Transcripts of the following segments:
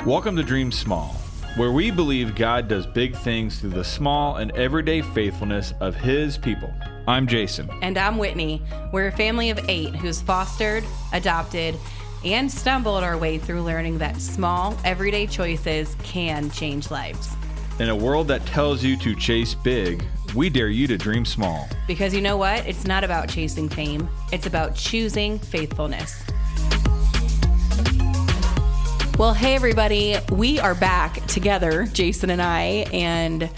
Welcome to Dream Small, where we believe God does big things through the small and everyday faithfulness of His people. I'm Jason. And I'm Whitney. We're a family of 8 who's fostered, adopted, and stumbled our way through learning that small, everyday choices can change lives. In a world that tells you to chase big, we dare you to dream small. Because you know what? It's not about chasing fame. It's about choosing faithfulness. Well, hey, everybody. We are back together, Jason and I, and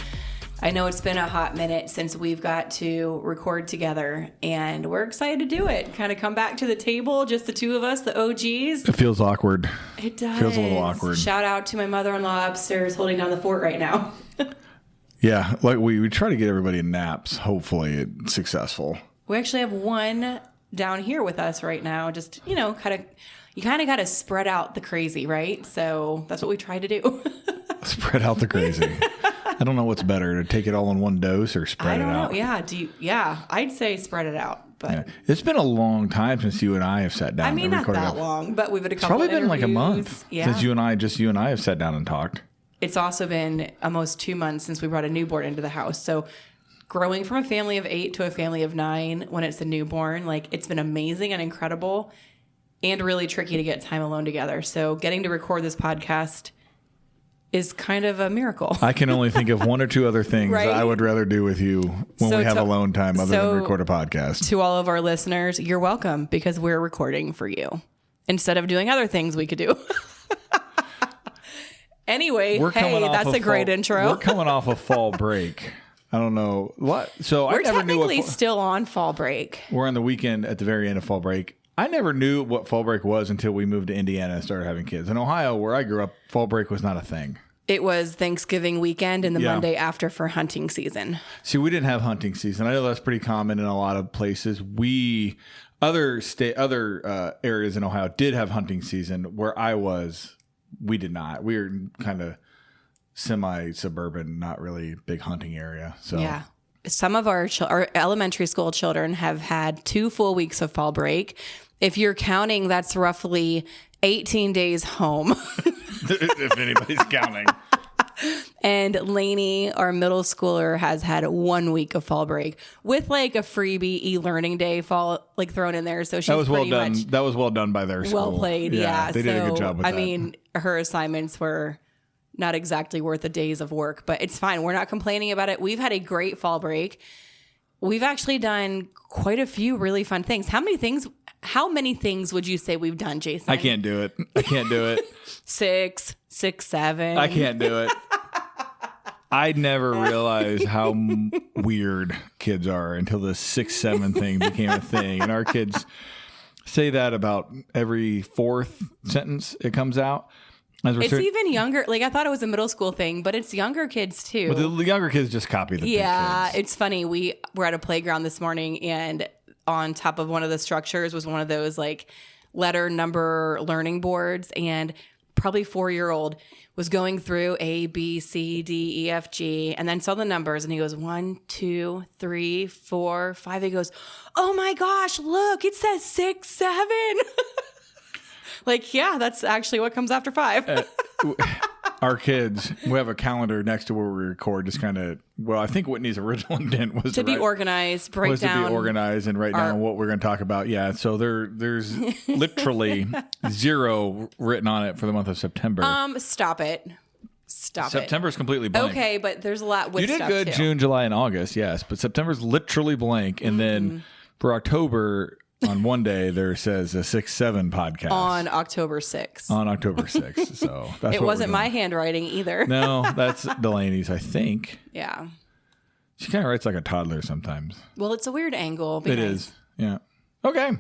I know it's been a hot minute since we've got to record together, and we're excited to do it. Kind of come back to the table, just the two of us, the OGs. It feels awkward. It does. Feels a little awkward. Shout out to my mother-in-law upstairs holding down the fort right now. Yeah, like we try to get everybody in naps. Hopefully it's successful. We actually have one down here with us right now. Just, you kind of got to spread out the crazy, right? So that's what we try to do. Spread out the crazy. I don't know what's better, to take it all in one dose or spread it out. Yeah, I'd say spread it out. But yeah. It's been a long time since you and I have sat down. I mean, not that long, but we've had a couple. It's probably been like a month since you and I have sat down and talked. It's also been almost 2 months since we brought a newborn into the house. So growing from a family of 8 to a family of 9 when it's a newborn, it's been amazing and incredible and really tricky to get time alone together. So getting to record this podcast is kind of a miracle. I can only think of one or two other things right? I would rather do with you when we have alone time other than record a podcast. To all of our listeners, you're welcome, because we're recording for you instead of doing other things we could do. Anyway, that's a great intro. We're coming off of fall break. I don't know what. So we're technically still on fall break. We're on the weekend at the very end of fall break. I never knew what fall break was until we moved to Indiana and started having kids. In Ohio, where I grew up, fall break was not a thing. It was Thanksgiving weekend and the Monday after for hunting season. See, we didn't have hunting season. I know that's pretty common in a lot of places. Other areas in Ohio did have hunting season. Where I was, we did not. We were kind of semi-suburban, not really big hunting area. So yeah. Some of our elementary school children have had 2 full weeks of fall break. If you're counting, that's roughly 18 days home. If anybody's counting. And Lainey, our middle schooler, has had 1 week of fall break with a freebie e-learning day thrown in there. So she's That was well done by their school. Well played, yeah. They did a good job with that. I mean, her assignments were not exactly worth a days of work, but it's fine. We're not complaining about it. We've had a great fall break. We've actually done quite a few really fun things. How many things would you say we've done, Jason? I can't do it. 6, 7. I can't do it. I never realized how weird kids are until the 6, 7 thing became a thing. And our kids say that about every 4th sentence it comes out. It's even younger. I thought it was a middle school thing, but it's younger kids too. But the younger kids just copy the big kids. Yeah, it's funny. We were at a playground this morning, and on top of one of the structures was one of those letter number learning boards, and probably 4-year-old was going through A, B, C, D, E, F, G, and then saw the numbers, and he goes 1, 2, 3, 4, 5. He goes, "Oh my gosh, look, it says 6, 7." Yeah, that's actually what comes after 5. Our kids, we have a calendar next to where we record, just kind of, I think Whitney's original intent was to be organized, to be organized and write down what we're going to talk about. Yeah, so there's literally 0 written on it for the month of September. Stop it. September's completely blank. Okay, but there's a lot with stuff. You did good too. June, July, and August, yes, but September's literally blank. And then for October, on one day, there says a 6-7 podcast. On October 6th. On October 6th. So that's it wasn't my handwriting either. No, that's Delaney's, I think. Yeah. She kind of writes like a toddler sometimes. Well, it's a weird angle. It is. Yeah. Okay.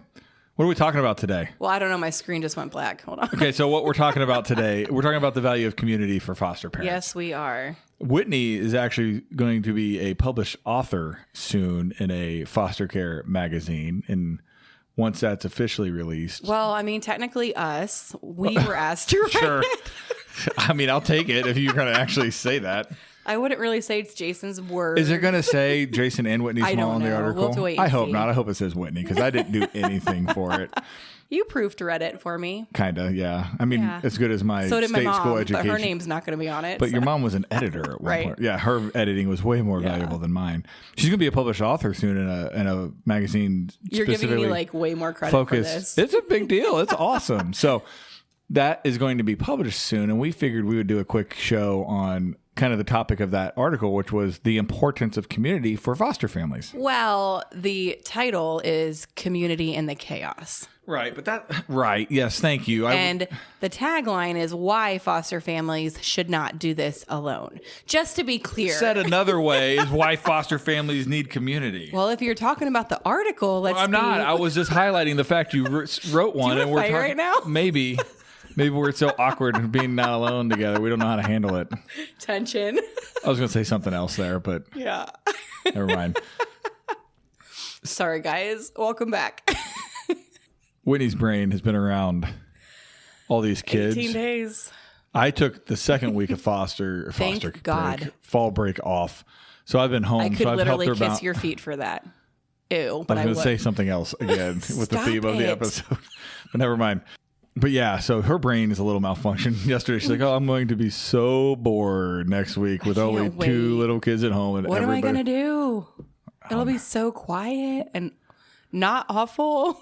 What are we talking about today? Well, I don't know. My screen just went black. Hold on. Okay, so what we're talking about today, we're talking about the value of community for foster parents. Yes, we are. Whitney is actually going to be a published author soon in a foster care magazine, and once that's officially released. Well, I mean, technically we were asked to write Sure. it. I mean, I'll take it if you're going to actually say that. I wouldn't really say it's Jason's word. Is it going to say Jason and Whitney Small in the article? We'll have to wait and I hope see. not. I hope it says Whitney, because I didn't do anything for it. You proofread it for me. Kind of, yeah. I mean, as good as my So did my state mom, school education. but her name's not going to be on it. But your mom was an editor at one point. Yeah, her editing was way more valuable than mine. She's going to be a published author soon in a magazine. You're giving me like way more credit for this. It's a big deal. It's awesome. So that is going to be published soon, and we figured we would do a quick show on kind of the topic of that article, which was the importance of community for foster families. Well, the title is Community in the Chaos. Right, but right, yes, thank you. And the tagline is why foster families should not do this alone. Just to be clear. Said another way is why foster families need community. Well, if you're talking about the article, I'm not. I was just highlighting the fact you wrote one. Do you and we're talking right now? Maybe we're so awkward being not alone together. We don't know how to handle it. Tension. I was going to say something else there, but yeah. Never mind. Sorry, guys. Welcome back. Whitney's brain has been around all these kids. 18 days. I took the second week of foster Thank God. break, fall break off. So I've been home. I could so I've literally helped her kiss your feet for that. Ew. But I was going to say something else again with the Stop theme of the it. episode. But never mind. But yeah, so her brain is a little malfunctioned. Yesterday, she's like, "Oh, I'm going to be so bored next week with only wait. 2 little kids at home." And What am I going to do? It'll be so quiet and not awful.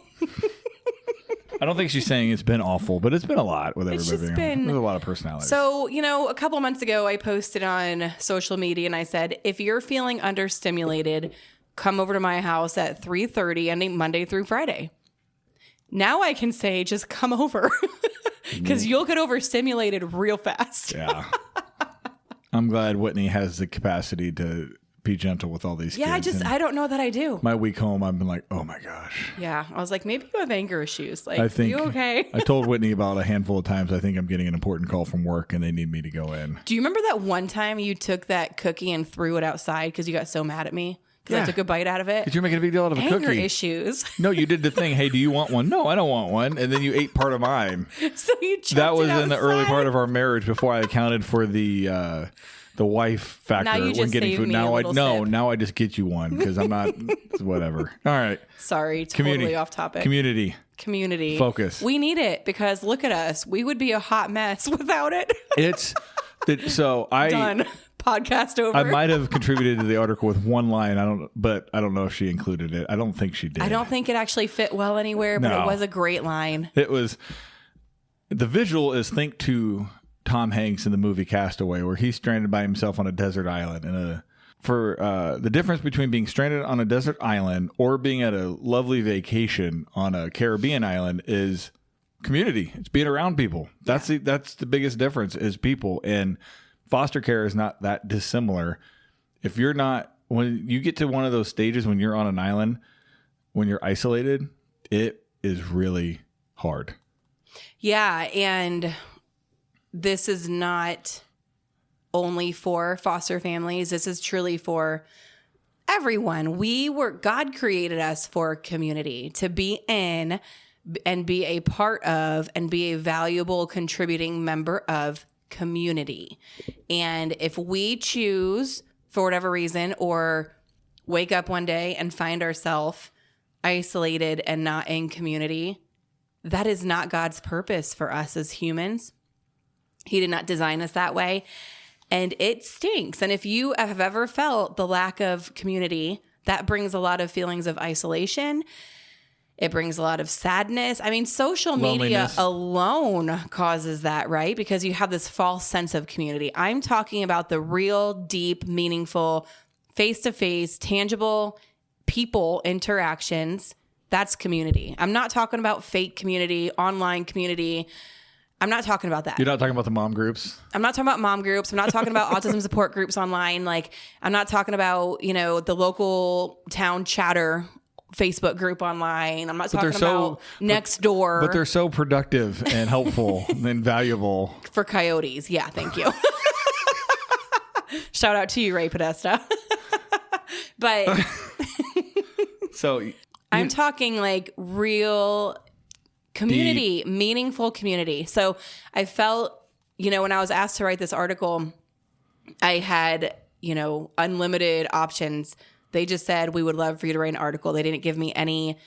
I don't think she's saying it's been awful, but it's been a lot with everybody. just been- There's a lot of personalities. So, a couple months ago, I posted on social media and I said, if you're feeling understimulated, come over to my house at 3:30, ending Monday through Friday. Now I can say, just come over because you'll get overstimulated real fast. Yeah. I'm glad Whitney has the capacity to be gentle with all these kids. Yeah, I don't know that I do. My week home, I've been like, oh my gosh. Yeah. I was like, maybe you have anger issues. Like, I think, you okay? I told Whitney about a handful of times, I think I'm getting an important call from work and they need me to go in. Do you remember that one time you took that cookie and threw it outside because you got so mad at me? Because I took a bite out of it? Did you make a big deal out of a Anger cookie? issues. No, you did the thing. Hey, do you want one? No, I don't want one. And then you ate part of mine. So you chucked That was it in the early outside. part of our marriage before I accounted for the wife factor Now you when just getting saved food. me a little sip. Now I just get you one because I'm not whatever. All right. Sorry, totally off topic. Community. Focus. We need it because look at us. We would be a hot mess without it. Done. Podcast over. I might have contributed to the article with one line. I don't know if she included it. I don't think she did. I don't think it actually fit well anywhere, but No. it was a great line. It was. The visual is think to Tom Hanks in the movie Castaway, where he's stranded by himself on a desert island. And the difference between being stranded on a desert island or being at a lovely vacation on a Caribbean island is community. It's being around people. That's the biggest difference is people. And foster care is not that dissimilar. If you're not, when you get to one of those stages when you're on an island, when you're isolated, it is really hard. Yeah, and this is not only for foster families. This is truly for everyone. God created us for community, to be in and be a part of and be a valuable contributing member of community. And if we choose for whatever reason or wake up one day and find ourselves isolated and not in community, that is not God's purpose for us as humans. He did not design us that way. And it stinks. And if you have ever felt the lack of community, that brings a lot of feelings of isolation. It brings a lot of sadness. I mean, social media alone causes that, right? Because you have this false sense of community. I'm talking about the real, deep, meaningful, face-to-face, tangible people interactions. That's community. I'm not talking about fake community, online community. I'm not talking about that. You're not talking about the mom groups? I'm not talking about mom groups. I'm not talking about autism support groups online. Like, I'm not talking about, the local town chatter Facebook group online. I'm not talking about next door. But they're so productive and helpful and valuable. For coyotes. Yeah, thank you. Shout out to you, Ray Podesta. But So I'm talking like real community, meaningful community. So I felt, when I was asked to write this article, I had, unlimited options. They just said, we would love for you to write an article. They didn't give me any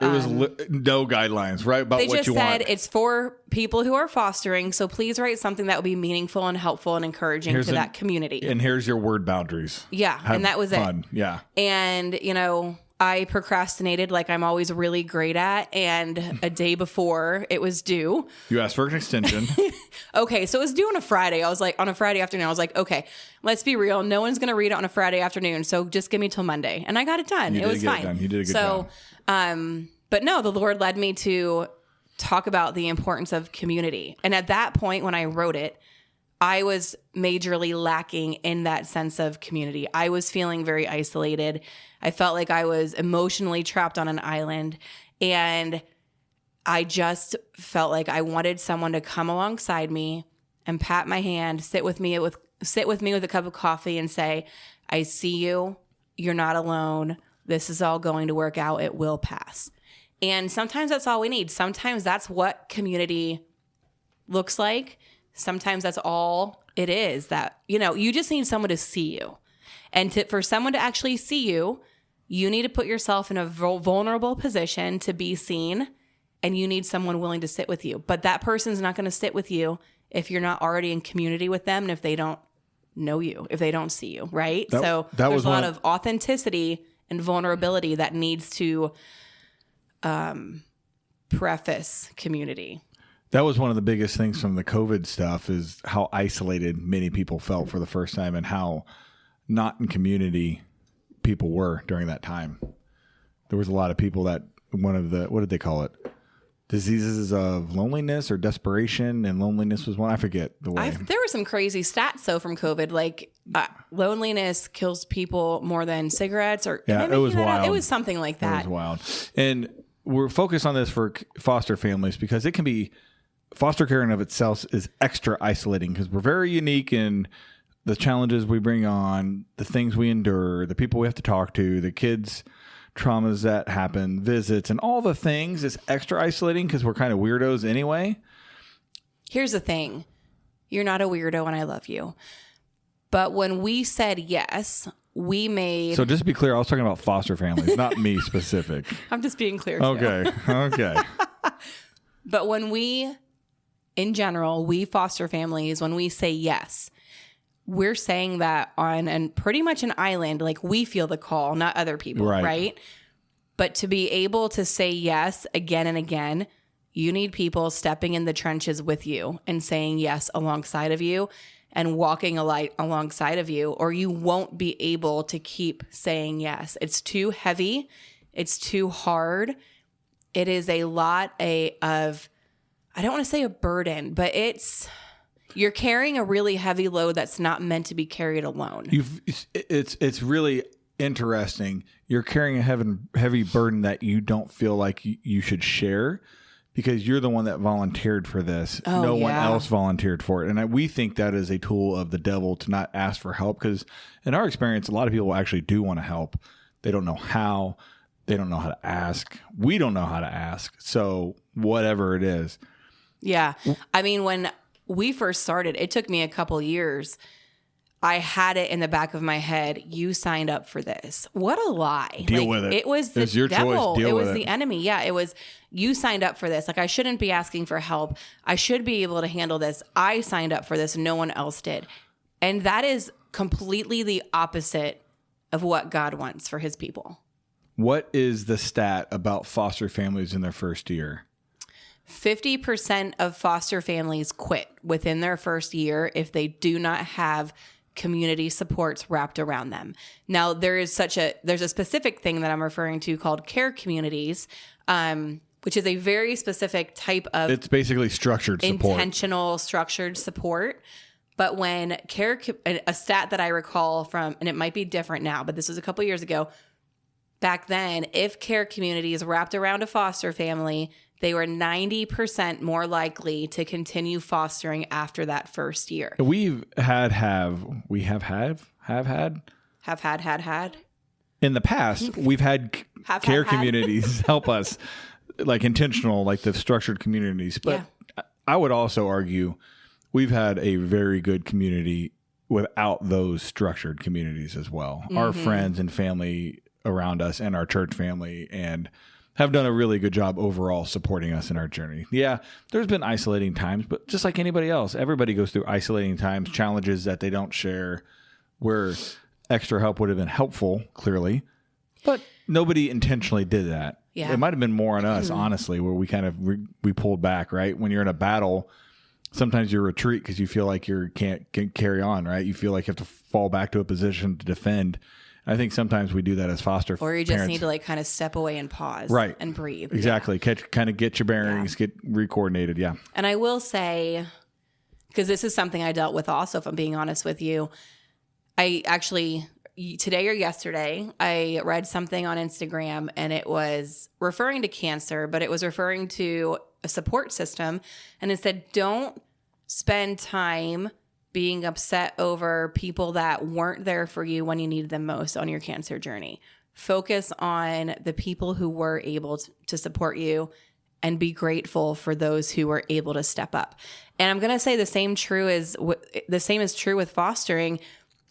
It was no guidelines, right? About They what just you said want. it's for people who are fostering. So please write something that will be meaningful and helpful and encouraging to that community. And here's your word boundaries. Yeah. Have and that was fun. it. Yeah. And, I procrastinated like I'm always really great at. And a day before it was due. You asked for an extension. Okay. So it was due on a Friday. I was like, on a Friday afternoon, I was like, okay, let's be real. No one's going to read it on a Friday afternoon. So just give me till Monday. And I got it done. It was fine. You did a good job. But no, the Lord led me to talk about the importance of community. And at that point, when I wrote it, I was majorly lacking in that sense of community. I was feeling very isolated. I felt like I was emotionally trapped on an island. And I just felt like I wanted someone to come alongside me and pat my hand, sit with me with a cup of coffee and say, I see you. You're not alone. This is all going to work out. It will pass. And sometimes that's all we need. Sometimes that's what community looks like. Sometimes that's all it is, that, you just need someone to see you. And for someone to actually see you, you need to put yourself in a vulnerable position to be seen, and you need someone willing to sit with you. But that person's not going to sit with you if you're not already in community with them and if they don't know you, if they don't see you, right? So there's a lot of authenticity and vulnerability that needs to preface community. That was one of the biggest things from the COVID stuff, is how isolated many people felt for the first time and how not in community people were during that time. There was a lot of people that what did they call it? Diseases of loneliness or desperation, and loneliness was one. I forget the way. There were some crazy stats though from COVID, like loneliness kills people more than cigarettes, or it was wild. It was something like that. It was wild. And we're focused on this for foster families because it can be, foster care in of itself is extra isolating because we're very unique in the challenges we bring on, the things we endure, the people we have to talk to, the kids' traumas that happen, visits, and all the things is extra isolating because we're kind of weirdos anyway. Here's the thing. You're not a weirdo and I love you. But when we said yes, we made... So just to be clear, I was talking about foster families, not me specific. I'm just being clear too. Okay. But when we... In general, we foster families, when we say yes, we're saying that on and pretty much an island, like we feel the call, not other people, right? But to be able to say yes again and again, you need people stepping in the trenches with you and saying yes alongside of you and walking alongside of you, or you won't be able to keep saying yes. It's too heavy. It's too hard. It is a lot of... I don't want to say a burden, but you're carrying a really heavy load that's not meant to be carried alone. It's really interesting. You're carrying a heavy burden that you don't feel like you should share because you're the one that volunteered for this. No one else volunteered for it. And we think that is a tool of the devil to not ask for help because in our experience, a lot of people actually do want to help. They don't know how. They don't know how to ask. We don't know how to ask. So whatever it is. Yeah. I mean, when we first started, it took me a couple years. I had it in the back of my head. You signed up for this. What a lie. Deal with it. It was the your devil. Choice. Deal it was with the enemy. Yeah. It was, you signed up for this. Like, I shouldn't be asking for help. I should be able to handle this. I signed up for this. No one else did. And that is completely the opposite of what God wants for his people. What is the stat about foster families in their first year? 50% of foster families quit within their first year if they do not have community supports wrapped around them. Now, there's a specific thing that I'm referring to called care communities, which is a very specific type of... It's basically structured support. Intentional structured support. But when a stat that I recall from, and it might be different now, but this was a couple years ago, back then, if care communities wrapped around a foster family, they were 90% more likely to continue fostering after that first year. We have had in the past, we've had care communities help us, like intentional, like the structured communities. But I would also argue we've had a very good community without those structured communities as well. Mm-hmm. Our friends and family around us and our church family and have done a really good job overall supporting us in our journey. Yeah, there's been isolating times, but just like anybody else, everybody goes through isolating times, challenges that they don't share, where extra help would have been helpful, clearly. But nobody intentionally did that. Yeah. It might have been more on us, honestly, where we kind of we pulled back, right? When you're in a battle, sometimes you retreat because you feel like you can't carry on, right? You feel like you have to fall back to a position to defend. I think sometimes we do that as foster Or you just parents. need to like kind of step away and pause, right, and breathe. Exactly. Kind of get your bearings, get recoordinated. Yeah. And I will say, because this is something I dealt with also, if I'm being honest with you, I actually, today or yesterday, I read something on Instagram and it was referring to cancer, but it was referring to a support system. And it said, don't spend time being upset over people that weren't there for you when you needed them most on your cancer journey. Focus on the people who were able to support you and be grateful for those who were able to step up. And I'm going to say the same is true with fostering.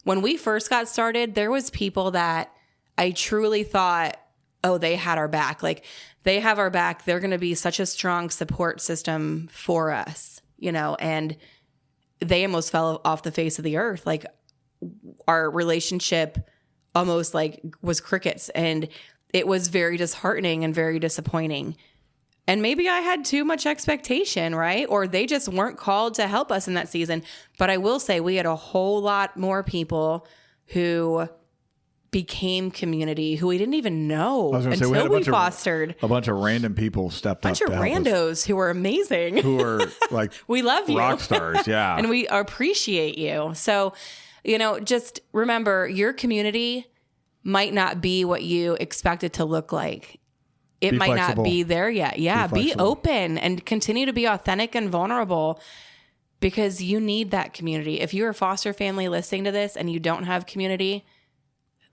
When we first got started, there was people that I truly thought, oh, they had our back. Like, they have our back. They're going to be such a strong support system for us, and they almost fell off the face of the earth. Like, our relationship almost like was crickets, and it was very disheartening and very disappointing. And maybe I had too much expectation, right? Or they just weren't called to help us in that season. But I will say we had a whole lot more people who became community who we didn't even know until we fostered. A bunch of random people stepped up. A bunch of randos who were amazing. Who are like we love you. Rock stars, yeah. And we appreciate you. So, just remember, your community might not be what you expect it to look like. It might not be there yet. Yeah, be open and continue to be authentic and vulnerable, because you need that community. If you're a foster family listening to this and you don't have community,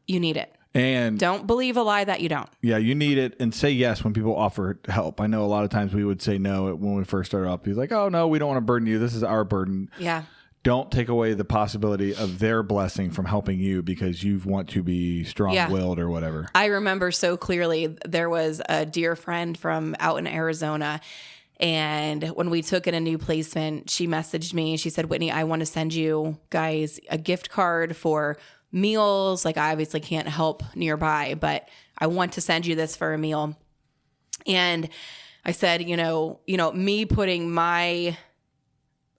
you need it. And don't believe a lie that you don't. Yeah, you need it, and say yes when people offer help. I know a lot of times we would say no when we first started up. He's like, oh, no, we don't want to burden you. This is our burden. Yeah. Don't take away the possibility of their blessing from helping you because you want to be strong-willed or whatever. I remember so clearly there was a dear friend from out in Arizona, and when we took in a new placement, she messaged me. She said, Whitney, I want to send you guys a gift card for meals. Like, I obviously can't help nearby, but I want to send you this for a meal. And I said, me putting my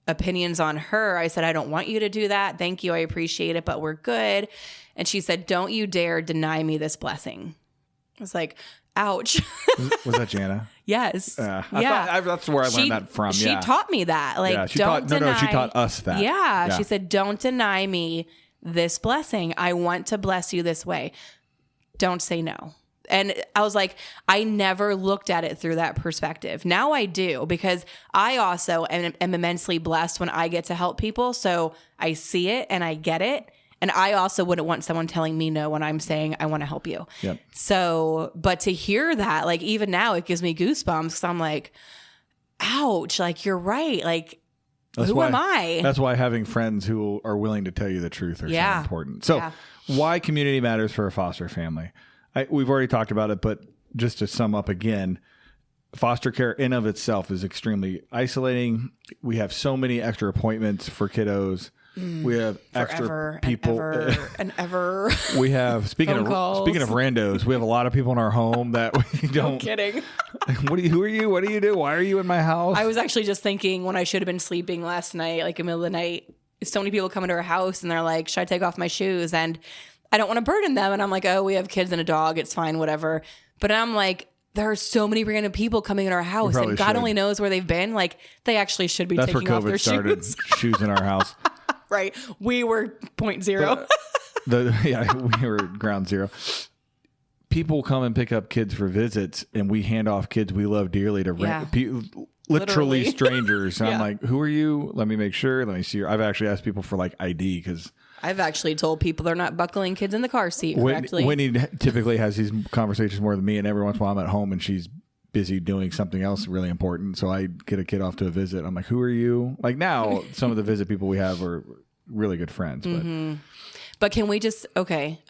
opinions on her, I said, I don't want you to do that. Thank you. I appreciate it, but we're good. And she said, don't you dare deny me this blessing. I was like, ouch. Was that Jana? Yes. That's where I learned that from. She taught me that. Like, she taught us that. Yeah. She said, don't deny me this blessing. I want to bless you this way. Don't say no. And I was like, I never looked at it through that perspective. Now I do, because I also am immensely blessed when I get to help people. So I see it and I get it. And I also wouldn't want someone telling me no when I'm saying I want to help you. Yep. So, but to hear that, like, even now it gives me goosebumps, because I'm like, ouch, like, you're right. Like, who am I? That's why having friends who are willing to tell you the truth are so important. So why community matters for a foster family. We've already talked about it, but just to sum up again, foster care in of itself is extremely isolating. We have so many extra appointments for kiddos. We have extra people and ever. We have speaking of randos, we have a lot of people in our home that we don't. No kidding. Who are you? What do you do? Why are you in my house? I was actually just thinking, when I should have been sleeping last night, like in the middle of the night, so many people come into our house and they're like, should I take off my shoes? And I don't want to burden them. And I'm like, oh, we have kids and a dog. It's fine, whatever. But I'm like, there are so many random people coming in our house, and God only knows where they've been. Like, they actually should be taking off their shoes. Shoes in our house. Right. We were 0.0. We were ground zero. People come and pick up kids for visits, and we hand off kids we love dearly to literally strangers. And I'm like, who are you? Let me make sure. Let me see. I've actually asked people for like ID, because I've actually told people they're not buckling kids in the car seat. Whitney typically has these conversations more than me, and every once in a while I'm at home and she's busy doing something else really important. So I get a kid off to a visit. I'm like, who are you? Like, now some of the visit people we have are really good friends. But can we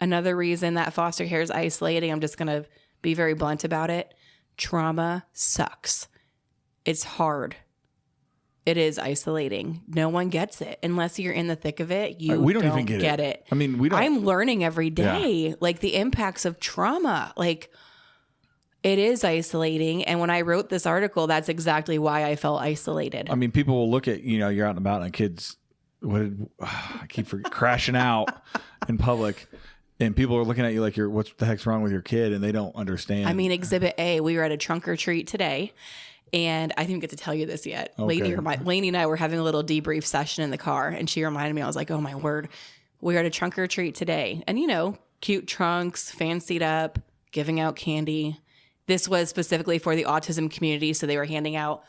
another reason that foster care is isolating, I'm just going to be very blunt about it. trauma sucks. It's hard. It is isolating. No one gets it unless you're in the thick of it. We don't even get it. I mean, we don't. I'm learning every day, like the impacts of trauma. Like it is isolating. And when I wrote this article, that's exactly why I felt isolated. I mean, people will look at, you're out and about and kids, I keep crashing out in public. And people are looking at you like what the heck's wrong with your kid? And they don't understand. I mean, Exhibit A, we were at a trunk or treat today. And I didn't get to tell you this yet. Okay. Lainey and I were having a little debrief session in the car, and she reminded me, I was like, oh my word, we were at a trunk or treat today. And, cute trunks, fancied up, giving out candy. This was specifically for the autism community. So they were handing out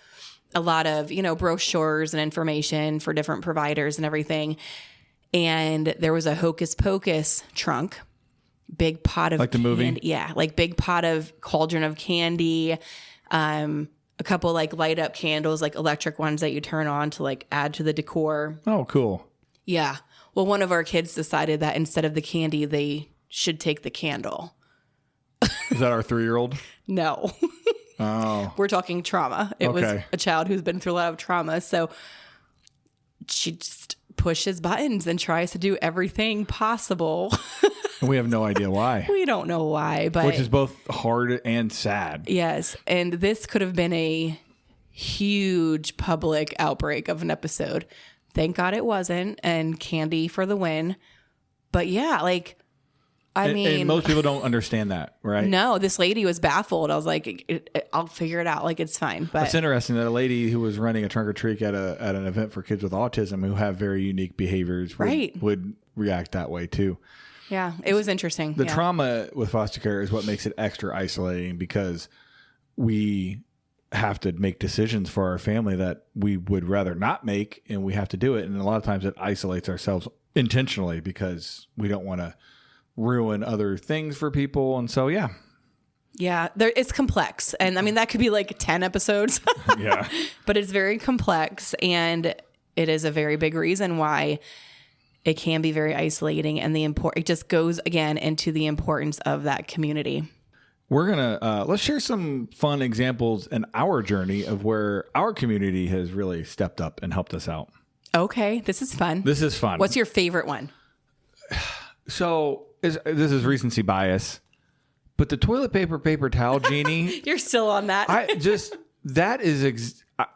a lot of, brochures and information for different providers and everything. And there was a Hocus Pocus trunk, big pot of like the movie? candy. Yeah, like big pot of cauldron of candy. A couple like light up candles, like electric ones that you turn on to like add to the decor. Oh, cool. Yeah. Well, one of our kids decided that instead of the candy, they should take the candle. Is that our 3-year-old? No. Oh. We're talking trauma. It was a child who's been through a lot of trauma. So she just pushes buttons and tries to do everything possible. And we have no idea why. We don't know why, but which is both hard and sad. Yes. And this could have been a huge public outbreak of an episode. Thank God it wasn't. And candy for the win. But yeah, like, I mean, and most people don't understand that, right? No, this lady was baffled. I was like, I'll figure it out. Like, it's fine. But it's interesting that a lady who was running a trunk or treat at an event for kids with autism who have very unique behaviors would react that way too. Yeah, it was interesting. The trauma with foster care is what makes it extra isolating because we have to make decisions for our family that we would rather not make, and we have to do it. And a lot of times it isolates ourselves intentionally because we don't want to ruin other things for people. And so, yeah. Yeah, it's complex. And I mean, that could be like 10 episodes. Yeah. But it's very complex, and it is a very big reason why it can be very isolating, and it just goes again into the importance of that community. We're going to, let's share some fun examples in our journey of where our community has really stepped up and helped us out. Okay. This is fun. What's your favorite one? So this is recency bias, but the toilet paper towel genie. You're still on that.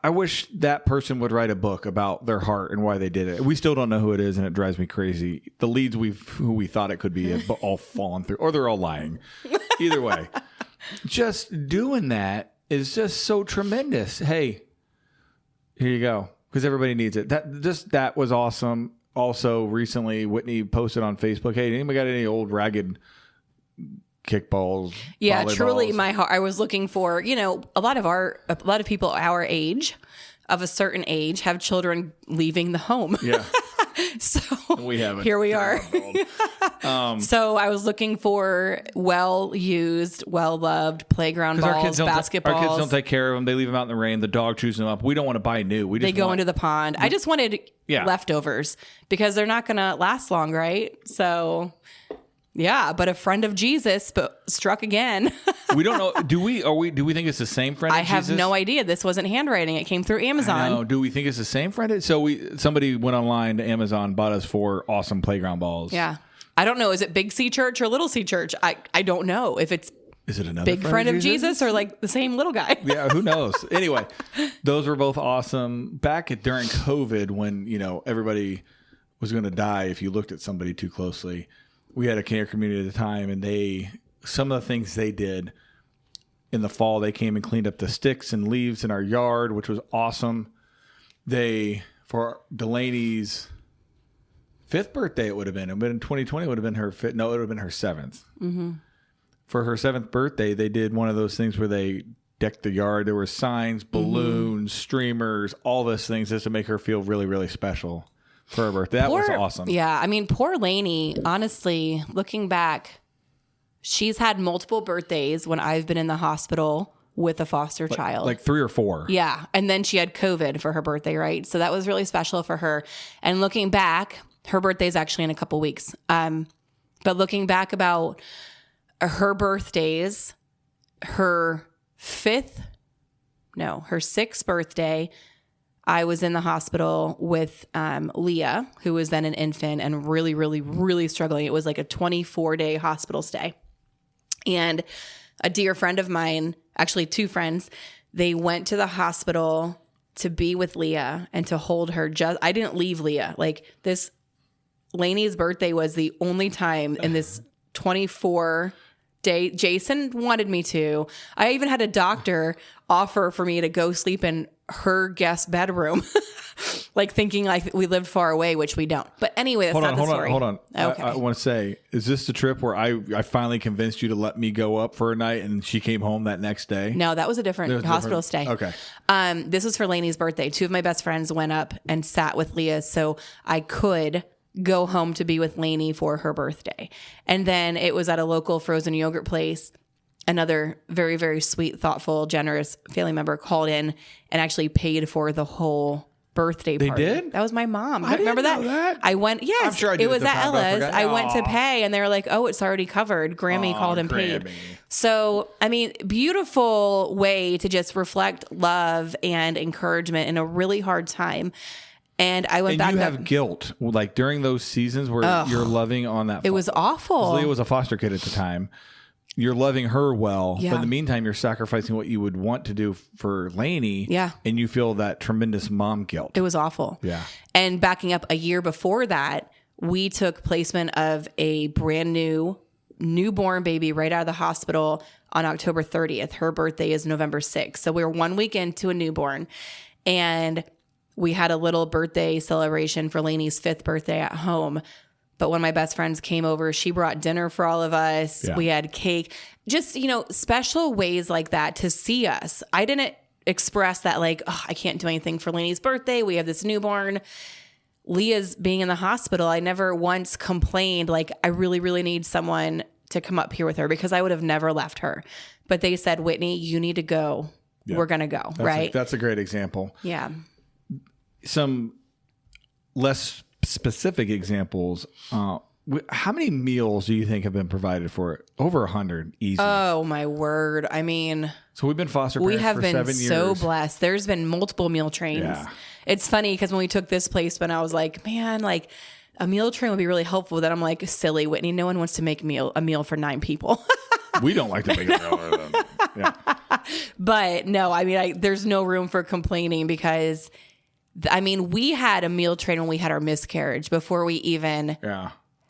I wish that person would write a book about their heart and why they did it. We still don't know who it is, and it drives me crazy. The leads who we thought it could be have all fallen through, or they're all lying. Either way, just doing that is just so tremendous. Hey, here you go, because everybody needs it. That was awesome. Also, recently, Whitney posted on Facebook, "Hey, anybody got any old ragged kickballs?" Yeah, truly, my heart. I was looking for, a lot of people our age, of a certain age, have children leaving the home. Yeah. So we haven't. Here we are. So I was looking for well-used, well-loved playground balls, basketballs. Our kids don't take care of them. They leave them out in the rain. The dog chews them up. We don't want to buy new. They go into the pond. I just wanted leftovers because they're not going to last long, right? So... yeah, but a friend of Jesus struck again. We don't know. Do we think it's the same friend of Jesus? I have no idea. This wasn't handwriting. It came through Amazon. No, do we think it's the same friend? So somebody went online to Amazon, bought us 4 awesome playground balls. Yeah. I don't know. Is it Big C Church or Little C Church? I don't know if it's is it another big friend of Jesus or like the same little guy. Yeah, who knows? Anyway, those were both awesome. Back during COVID when, everybody was going to die if you looked at somebody too closely. We had a care community at the time, and some of the things they did in the fall, they came and cleaned up the sticks and leaves in our yard, which was awesome. For Delaney's 5th birthday, it would have been. But in 2020, it would have been her it would have been her 7th. Mm-hmm. For her 7th birthday, they did one of those things where they decked the yard. There were signs, balloons, streamers, all those things just to make her feel really, really special. For her birthday. That was awesome. Yeah. I mean, poor Lainey, honestly, looking back, she's had multiple birthdays when I've been in the hospital with a foster child. Like 3 or 4. Yeah. And then she had COVID for her birthday, right? So that was really special for her. And looking back, her birthday's actually in a couple weeks. But looking back about her birthdays, her 5th sixth birthday, I was in the hospital with Leah, who was then an infant and really, really, really struggling. It was like a 24-day hospital stay. And a dear friend of mine, actually two friends, they went to the hospital to be with Leah and to hold her. I didn't leave Leah. Like this, Lainey's birthday was the only time in this 24-day. Jason wanted me to. I even had a doctor offer for me to go sleep in her guest bedroom, like thinking like we lived far away, which we don't. But anyway, that's not the story. Hold on. Okay. I want to say, is this the trip where I finally convinced you to let me go up for a night and she came home that next day? No, that was a different hospital stay. Okay. This was for Lainey's birthday. Two of my best friends went up and sat with Leah so I could go home to be with Lainey for her birthday. And then it was at a local frozen yogurt place. Another very, very sweet, thoughtful, generous family member called in and actually paid for the whole birthday party. They did? That was my mom. I Remember didn't know that? I went, yes. I'm sure I did it was at the at time, but I Ella's. forgot. I went to pay and they were like, oh, it's already covered. Grammy called and paid. So, I mean, beautiful way to just reflect love and encouragement in a really hard time. And I went back. And you have guilt, like during those seasons where you're loving on that. It was awful. Leah was a foster kid at the time. You're loving her well, Yeah. but in the meantime, you're sacrificing what you would want to do for Lainey. Yeah. And you feel that tremendous mom guilt. It was awful. Yeah. And backing up a year before that, we took placement of a brand new newborn baby right out of the hospital on October 30th. Her birthday is November 6th. So we were 1 week into a newborn. And we had a little birthday celebration for Lainey's 5th birthday at home. But when my best friends came over, she brought dinner for all of us. Yeah. We had cake. Just, special ways like that to see us. I didn't express that like, oh, I can't do anything for Lainey's birthday. We have this newborn. Leah's being in the hospital. I never once complained like, I really, really need someone to come up here with her because I would have never left her. But they said, Whitney, you need to go. Yeah. We're going to go. Right. That's a great example. Yeah. Some less specific examples. How many meals do you think have been provided for it? Over 100, easy. Oh my word! I mean, so we've been foster parents. We have for been 7 years. so blessed. There's been multiple meal trains. Yeah. It's funny because when we took this placement, I was like, man, like a meal train would be really helpful. Then I'm like, silly, Whitney. No one wants to make a meal for 9 people. We don't like to make a meal. Yeah. But no, I mean, there's no room for complaining because. I mean, we had a meal train when we had our miscarriage before we even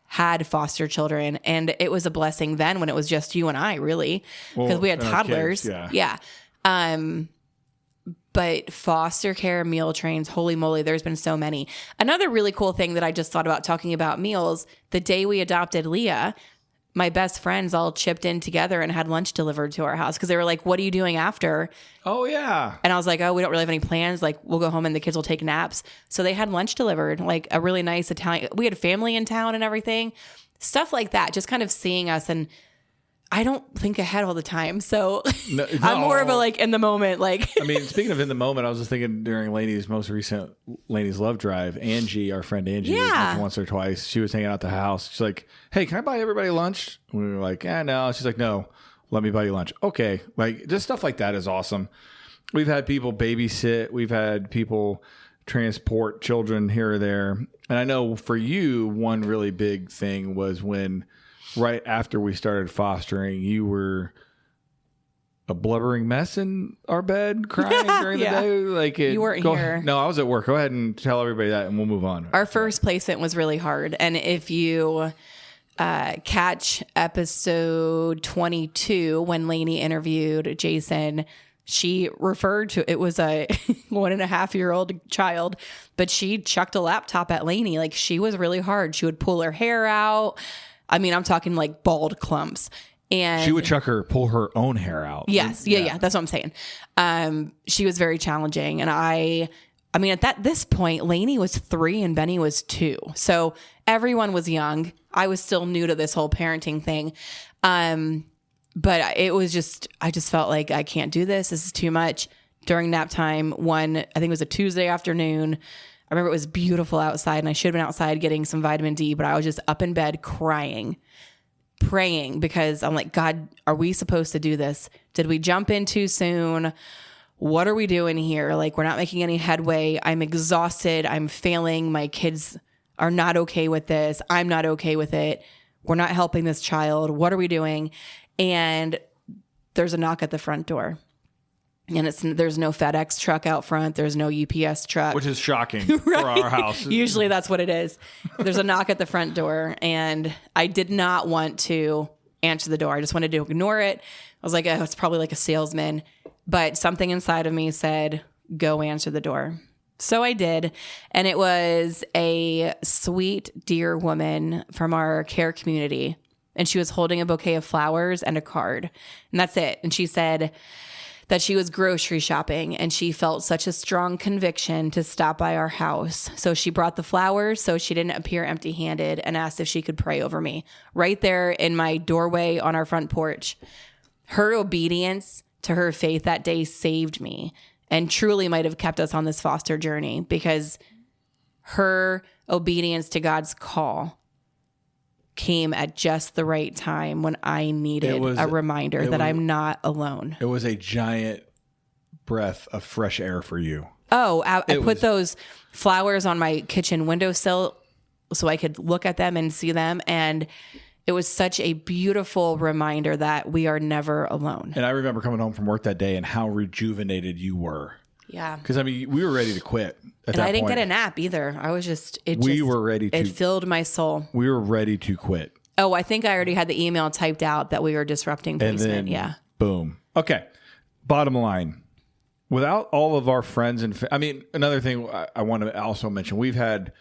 had foster children. And it was a blessing then when it was just you and I, really, because we had toddlers. Kids, yeah. But foster care meal trains, holy moly, there's been so many. Another really cool thing that I just thought about talking about meals, the day we adopted Leah, my best friends all chipped in together and had lunch delivered to our house because they were like, what are you doing after? Oh, yeah. And I was like, oh, we don't really have any plans. Like, we'll go home and the kids will take naps. So they had lunch delivered, like a really nice Italian. We had family in town and everything. Stuff like that, just kind of seeing us. And I don't think ahead all the time. So no. I'm more of a like in the moment. Like, I mean, speaking of in the moment, I was just thinking during Lainey's most recent Lainey's Love Drive, Angie, our friend Angie, once or twice, she was hanging out at the house. She's like, hey, can I buy everybody lunch? We were like, no. She's like, no, let me buy you lunch. Okay. Like just stuff like that is awesome. We've had people babysit. We've had people transport children here or there. And I know for you, one really big thing was when right after we started fostering, you were a blubbering mess in our bed crying during the day. Like you weren't here. No, I was at work. Go ahead and tell everybody that and we'll move on. Our first placement was really hard. And if you catch episode 22, when Lainey interviewed Jason, she referred to it was a 1.5-year-old child, but she chucked a laptop at Lainey. Like she was really hard. She would pull her hair out. I mean, I'm talking like bald clumps. And she would pull her own hair out. Yes. Yeah. That's what I'm saying. She was very challenging. And I mean, at this point, Lainey was 3 and Benny was 2. So everyone was young. I was still new to this whole parenting thing. But it was I just felt like I can't do this. This is too much. During nap time, I think it was a Tuesday afternoon. I remember it was beautiful outside and I should have been outside getting some vitamin D, but I was just up in bed crying. praying because I'm like, God, are we supposed to do this? Did we jump in too soon? What are we doing here? Like, we're not making any headway. I'm exhausted. I'm failing. My kids are not okay with this. I'm not okay with it. We're not helping this child. What are we doing? And there's a knock at the front door. And there's no FedEx truck out front. There's no UPS truck. Which is shocking for our house. Usually that's what it is. There's a knock at the front door. And I did not want to answer the door. I just wanted to ignore it. I was like, oh, it's probably like a salesman. But something inside of me said, go answer the door. So I did. And it was a sweet, dear woman from our care community. And she was holding a bouquet of flowers and a card. And that's it. And she said that she was grocery shopping and she felt such a strong conviction to stop by our house. So she brought the flowers so she didn't appear empty-handed and asked if she could pray over me right there in my doorway on our front porch. Her obedience to her faith that day saved me and truly might have kept us on this foster journey because her obedience to God's call came at just the right time when I needed a reminder that I'm not alone. It was a giant breath of fresh air for you. Oh, I put those flowers on my kitchen windowsill so I could look at them and see them. And it was such a beautiful reminder that we are never alone. And I remember coming home from work that day and how rejuvenated you were. Yeah. Because, I mean, we were ready to quit at that point. And I didn't get a nap either. I was just, we were ready to. It filled my soul. We were ready to quit. Oh, I think I already had the email typed out that we were disrupting placement. And then, yeah. Boom. Okay. Bottom line. Without all of our friends and another thing I want to also mention, we've had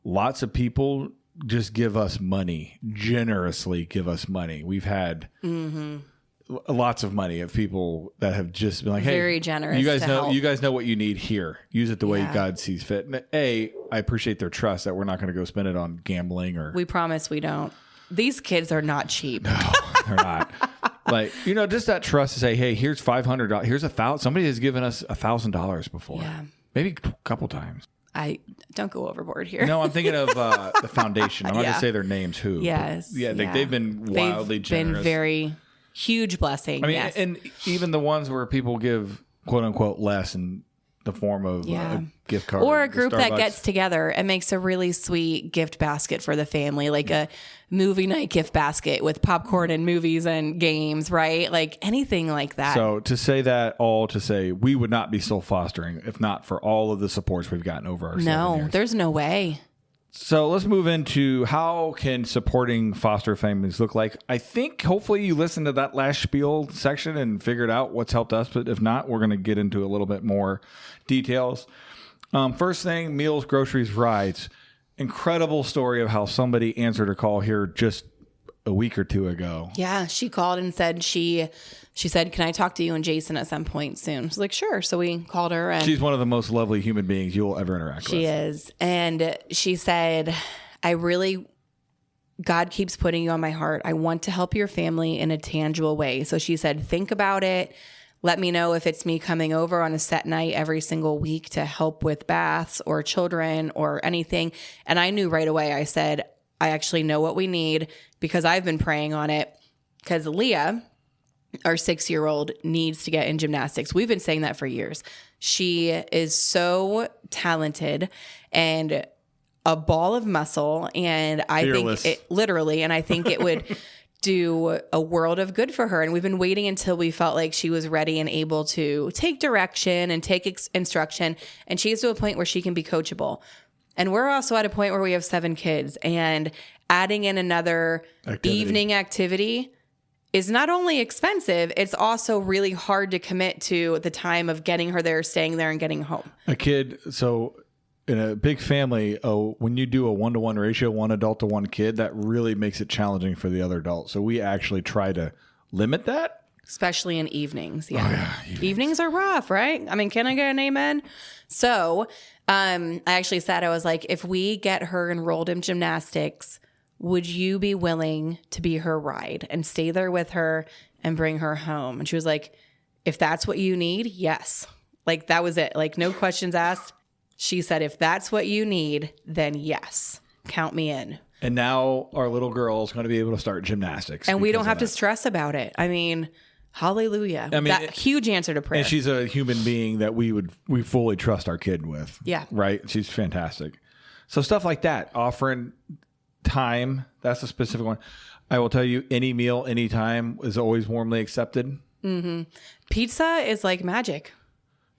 lots of people just give us money, generously give us money. We've had lots of money of people that have just been like, hey, very generous. You guys know what you need here. Use it the way God sees fit. And I appreciate their trust that we're not going to go spend it on gambling or. We promise we don't. These kids are not cheap. No, they're not. Like, just that trust to say, hey, here's $500. Here's $1,000. Somebody has given us $1,000 before. Yeah. Maybe a couple times. I don't go overboard here. No, I'm thinking of the foundation. I'm not going to say their names. Who? Yes. Yeah, they've been wildly generous. Been very huge blessing. I mean, yes. And even the ones where people give quote unquote less in the form of a gift card or a group that gets together and makes a really sweet gift basket for the family, like a movie night gift basket with popcorn and movies and games, right? Like anything like that. So to say we would not be soul fostering if not for all of the supports we've gotten over our 7 years. There's no way. So let's move into how can supporting foster families look like. I think hopefully you listened to that last spiel section and figured out what's helped us. But if not, we're going to get into a little bit more details. First thing, meals, groceries, rides. Incredible story of how somebody answered a call here just a week or two ago. Yeah, she called and said she said, can I talk to you and Jason at some point soon? I was like, sure. So we called her. And she's one of the most lovely human beings you will ever interact with. She is. And she said, God keeps putting you on my heart. I want to help your family in a tangible way. So she said, think about it. Let me know if it's me coming over on a set night every single week to help with baths or children or anything. And I knew right away, I said, I actually know what we need because I've been praying on it. Because Leah, our 6-year-old, needs to get in gymnastics. We've been saying that for years. She is so talented and a ball of muscle. And I Fearless. think it literally, and I think it would do a world of good for her. And we've been waiting until we felt like she was ready and able to take direction and take instruction. And she's to a point where she can be coachable. And we're also at a point where we have 7 kids, and adding in another evening activity is not only expensive, it's also really hard to commit to the time of getting her there, staying there, and getting home. A kid, so in a big family, when you do a 1-to-1 ratio, 1 adult to 1 kid, that really makes it challenging for the other adult. So we actually try to limit that. Especially in evenings. Yeah. Evenings are rough, right? I mean, can I get an amen? So I actually said, I was like, if we get her enrolled in gymnastics, would you be willing to be her ride and stay there with her and bring her home? And she was like, if that's what you need, yes. Like, that was it. Like, no questions asked. She said, if that's what you need, then yes, count me in. And now our little girl is going to be able to start gymnastics. And we don't have to that. stress about it. I mean, hallelujah. I mean, that huge answer to prayer. And she's a human being that we fully trust our kid with. Yeah. Right? She's fantastic. So stuff like that, offering time, that's a specific one. I will tell you, any meal, anytime is always warmly accepted. Mm-hmm. Pizza is like magic.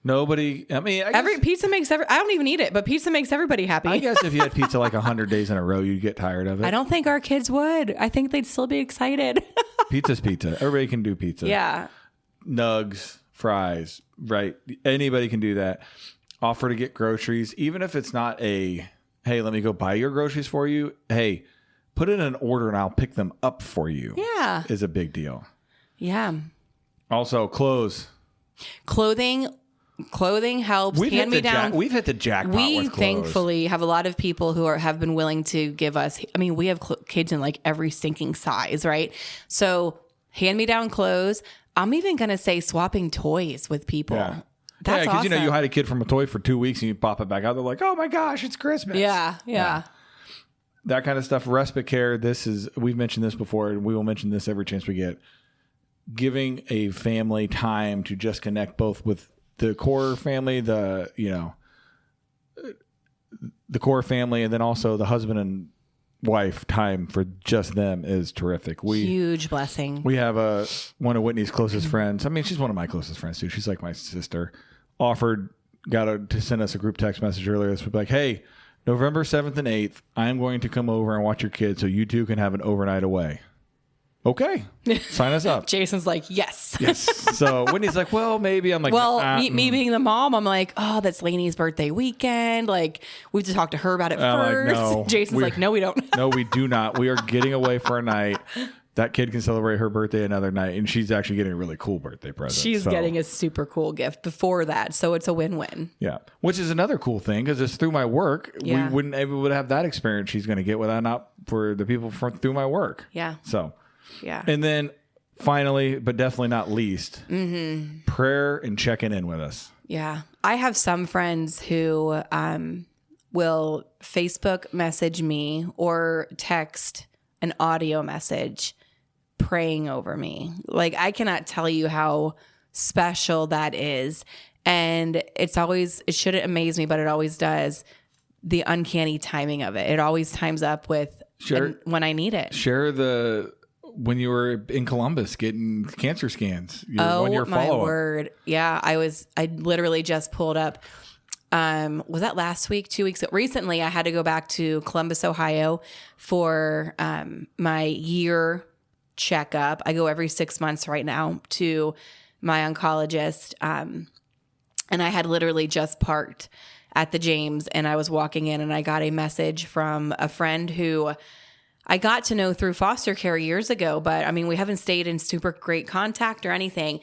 Nobody, I mean, I guess, pizza makes I don't even eat it, but pizza makes everybody happy. I guess if you had pizza like 100 days in a row, you'd get tired of it. I don't think our kids would. I think they'd still be excited. Pizza's pizza. Everybody can do pizza. Yeah. Nugs, fries, right? Anybody can do that. Offer to get groceries, even if it's not a, hey, let me go buy your groceries for you. Hey, put in an order and I'll pick them up for you. Yeah. Is a big deal. Yeah. Also, clothes. Clothing helps. We've Hand me down. We've hit the jackpot We with clothes. thankfully have a lot of people who have been willing to give us. I mean, we have kids in like every stinking size, right? So hand me down clothes. I'm even gonna say swapping toys with people. Yeah. That's because awesome. you hide a kid from a toy for 2 weeks and you pop it back out. They're like, oh my gosh, it's Christmas. Yeah. That kind of stuff. Respite care. We've mentioned this before, and we will mention this every chance we get. Giving a family time to just connect both with the core family, the core family, and then also the husband and wife time for just them is terrific. Huge blessing. We have one of Whitney's closest friends. I mean, she's one of my closest friends too. She's like my sister. Got to send us a group text message earlier this week, like, hey, November 7th and 8th, I'm going to come over and watch your kids so you two can have an overnight away. Okay. Sign us up. Jason's like, yes. Yes. So Whitney's like, well, maybe. I'm like, me being the mom, I'm like, oh, that's Lainey's birthday weekend. Like, we have to talk to her about it first. Like, no. Jason's like, no, we don't. No, we do not. We are getting away for a night. That kid can celebrate her birthday another night, and she's actually getting a really cool birthday present. She's getting a super cool gift before that, so it's a win-win. Yeah, which is another cool thing because it's through my work. Yeah. We wouldn't able to have that experience she's going to get without not for the people through my work. Yeah. So, yeah. And then finally, but definitely not least, prayer and checking in with us. Yeah. I have some friends who will Facebook message me or text an audio message praying over me. Like, I cannot tell you how special that is. And it shouldn't amaze me, but it always does. The uncanny timing of it. It always times up with when I need it. Share when you were in Columbus getting cancer scans. My word. Yeah. I literally just pulled up. Was that last week, 2 weeks ago? Recently, I had to go back to Columbus, Ohio for my year checkup. I go every 6 months right now to my oncologist. And I had literally just parked at the James, and I was walking in, and I got a message from a friend who I got to know through foster care years ago. But I mean, we haven't stayed in super great contact or anything.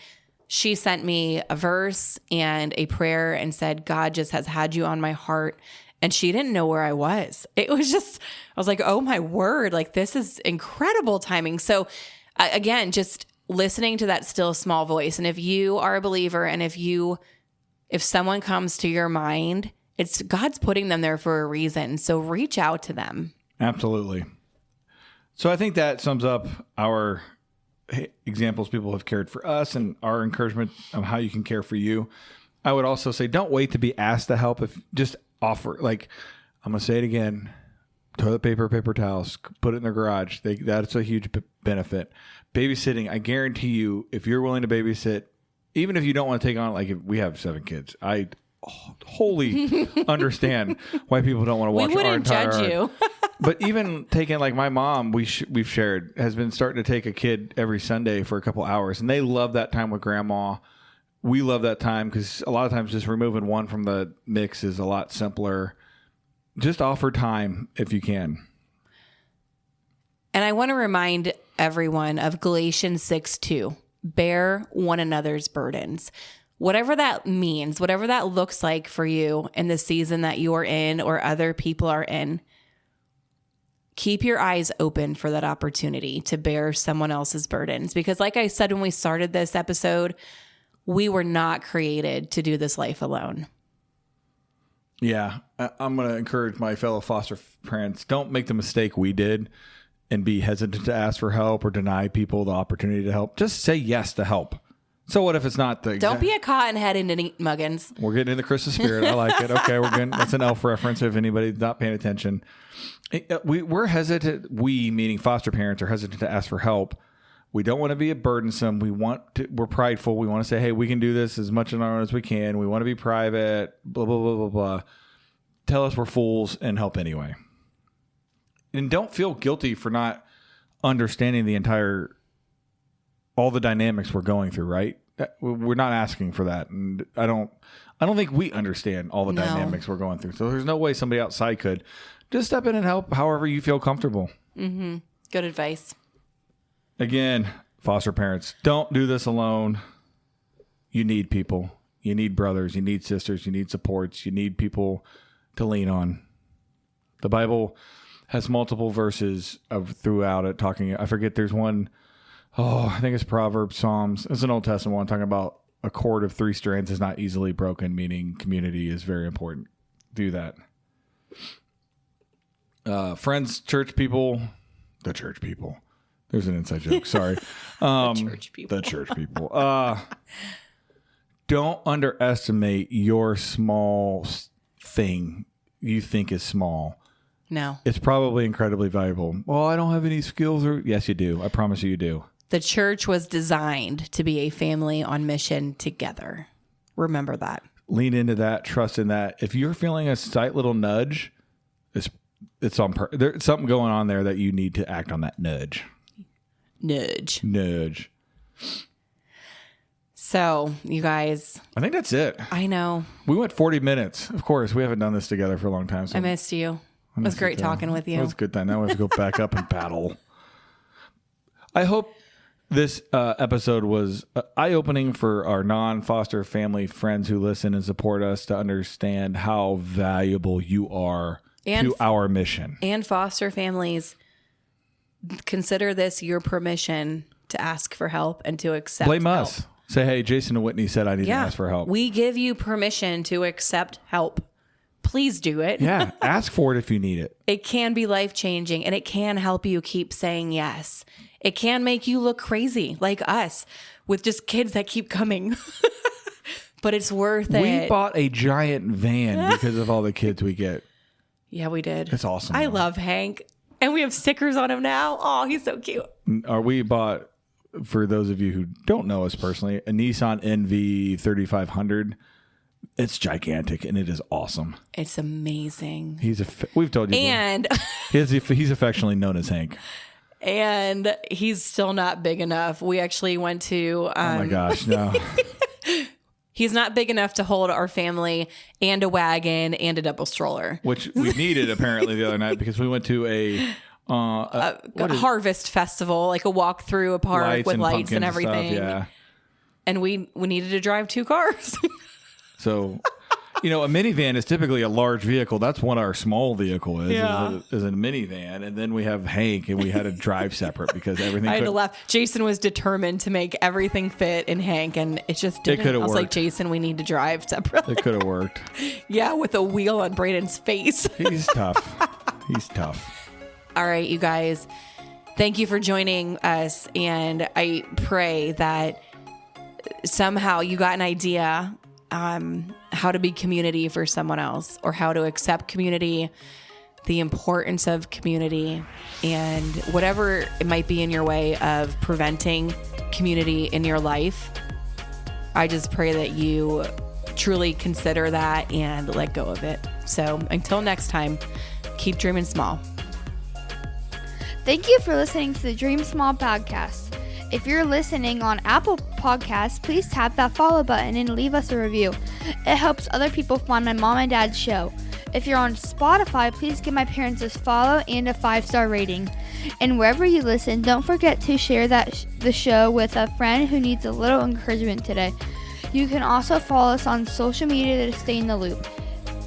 She sent me a verse and a prayer and said, God just has had you on my heart. And she didn't know where I was. It was just, I was like, oh my word, like this is incredible timing. So again, just listening to that still small voice. And if you are a believer and if someone comes to your mind, it's God's putting them there for a reason. So reach out to them. Absolutely. So I think that sums up our examples people have cared for us and our encouragement of how you can care for you. I would also say, don't wait to be asked to help. If just offer, like, I'm going to say it again, toilet paper, paper towels, put it in the garage. That's a huge benefit. Babysitting, I guarantee you, if you're willing to babysit, even if you don't want to take on, like, if we have 7 kids, I wholly understand why people don't want to watch our entire... We wouldn't judge you. But even taking, like, my mom, we've shared, has been starting to take a kid every Sunday for a couple hours, and they love that time with grandma. We love that time because a lot of times just removing one from the mix is a lot simpler. Just offer time if you can. And I want to remind everyone of Galatians 6:2. Bear one another's burdens. Whatever that means, whatever that looks like for you in the season that you are in or other people are in, keep your eyes open for that opportunity to bear someone else's burdens. Because like I said when we started this episode, we were not created to do this life alone. Yeah. I'm going to encourage my fellow foster parents. Don't make the mistake we did and be hesitant to ask for help or deny people the opportunity to help. Just say yes to help. So what if it's not the Don't be a cotton head and eat muggins. We're getting in the Christmas spirit. I like it. Okay, we're getting that's an elf reference if anybody's not paying attention. We're hesitant, we meaning foster parents are hesitant to ask for help. We don't want to be burdensome. We're prideful. We want to say, hey, we can do this as much on our own as we can. We want to be private, blah, blah, blah, blah, blah. Tell us we're fools and help anyway. And don't feel guilty for not understanding all the dynamics we're going through, right? We're not asking for that. And I don't think we understand all the dynamics we're going through. So there's no way somebody outside could. Just step in and help however you feel comfortable. Mm-hmm. Good advice. Again, foster parents, don't do this alone. You need people. You need brothers. You need sisters. You need supports. You need people to lean on. The Bible has multiple verses throughout it talking. I forget, there's one, I think it's Proverbs, Psalms. It's an Old Testament one talking about a cord of 3 strands is not easily broken, meaning community is very important. Do that. Friends, church people, the church people. There's an inside joke. Sorry. The church people. The church people. Don't underestimate your small thing you think is small. No. It's probably incredibly valuable. Well, I don't have any skills. Yes, you do. I promise you do. The church was designed to be a family on mission together. Remember that. Lean into that. Trust in that. If you're feeling a slight little nudge, it's on. There's something going on there that you need to act on that nudge. Nudge. So, you guys. I think that's it. I know. We went 40 minutes. Of course, we haven't done this together for a long time. So I missed you. It was great talking with you. It was a good time. Now we have to go back up and paddle. I hope this episode was eye-opening for our non-foster family friends who listen and support us to understand how valuable you are to our mission. And foster families, consider this your permission to ask for help and to accept Blame help. us. Say, hey, Jason and Whitney said I need to ask for help. We give you permission to accept help. Please do it. Yeah, ask for it if you need it. It can be life-changing, and it can help you keep saying yes. It can make you look crazy, like us, with just kids that keep coming. But it's worth it. We bought a giant van because of all the kids we get. Yeah, we did. It's awesome. I love Hank. And we have stickers on him now. Oh, he's so cute. We bought, for those of you who don't know us personally, a Nissan NV 3500. It's gigantic and it is awesome. It's amazing. We've told you. And he's affectionately known as Hank. And he's still not big enough. We actually went to. Oh my gosh, no. He's not big enough to hold our family and a wagon and a double stroller. Which we needed apparently the other night because we went to a harvest festival, like a walk through a park with lights and everything. Stuff, yeah. And we needed to drive 2 cars. So, a minivan is typically a large vehicle. That's what our small vehicle is, is a minivan. And then we have Hank, and we had to drive separate because everything. I had to laugh. Jason was determined to make everything fit in Hank, and it just didn't. It could have worked. I was like, Jason, we need to drive separately. It could have worked. Yeah, with a wheel on Braden's face. He's tough. All right, you guys. Thank you for joining us, and I pray that somehow you got an idea how to be community for someone else, or how to accept community, the importance of community, and whatever it might be in your way of preventing community in your life. I just pray that you truly consider that and let go of it. So until next time, keep dreaming small. Thank you for listening to the Dream Small podcast. If you're listening on Apple Podcasts, please tap that follow button and leave us a review. It helps other people find my mom and dad's show. If you're on Spotify, please give my parents a follow and a 5-star rating. And wherever you listen, don't forget to share the show with a friend who needs a little encouragement today. You can also follow us on social media to stay in the loop.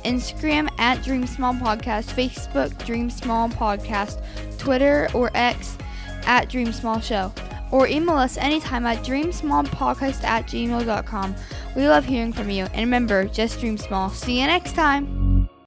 Instagram at Dream Small Podcast, Facebook Dream Small Podcast, Twitter or X at Dream Small Show. Or email us anytime at dreamsmallpodcast@gmail.com. We love hearing from you. And remember, just dream small. See you next time.